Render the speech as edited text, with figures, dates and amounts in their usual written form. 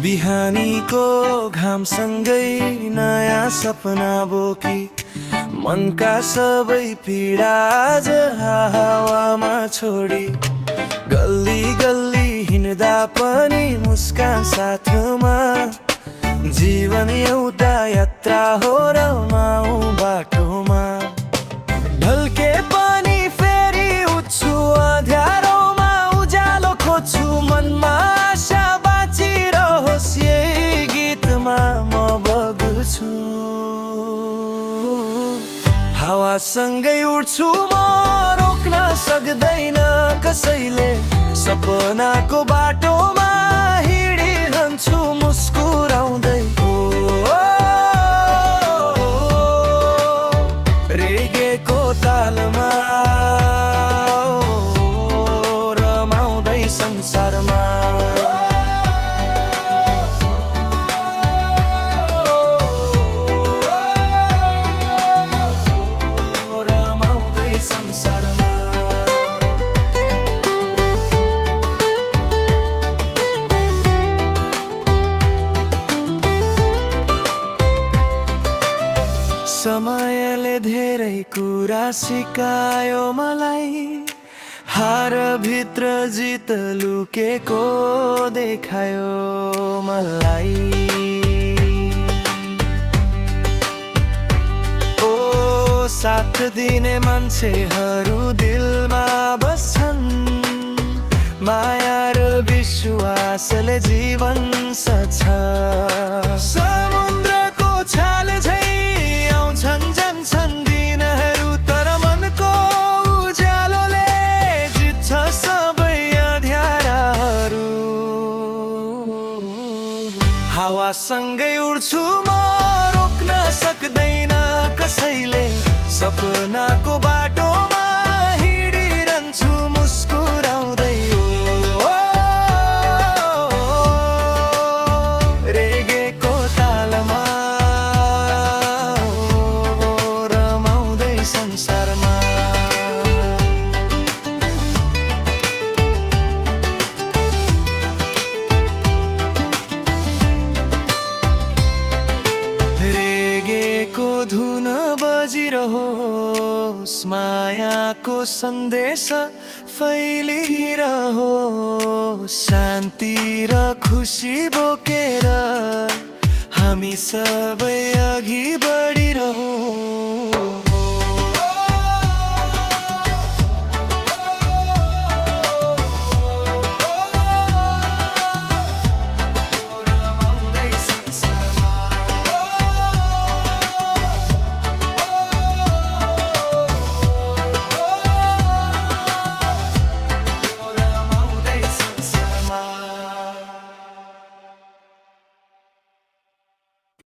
बिहानीको घामसँगै नयाँ सपना बोकी मनका सबै पीडा आज हावामा छोडी गल्ली गल्ली हिँड्दा पनि मुस्कान साथमा जीवन एउटा यात्रा हो रमाऊ बाटोमा ढल्के पनि फेरि उठ्छु अँध्यारोमा उज्यालो खोज्छु मनमा आशा बाँचिरहोस् यही गीतमा म बग्छु हावासँगै उड्छु म रोक्न सक्दैन कसैले सपनाको बाटोमा हिँडिरहन्छु मुस्कुराउँदै रेगेको तालमा रमाउँदै संसारमा समयले धेरै कुरा सिकायो मलाई हार भित्र जित लुकेको देखायो मलाई ओ साथ दिने मान्छेहरू दिलमा बस्छन् माया र विश्वासले जीवन सछ समुद्रको छाल झै आउँछन् जान्छन् दिनहरू तर मनको उज्यालोले जित्छ सबै अँध्याराहरू हावासँगै उड्छु म रोक्न सक्दैन कसैले सपनाको बाटोमा हिँडिरहन्छु मुस्कुराउँदै रेगेको तालमा संसारमा रेगेको धुन बजिरहोस् मायाको सन्देश फैलिरहोस् शान्ति र खुसी बोकेर हामी सबै अघि बढिरहोस्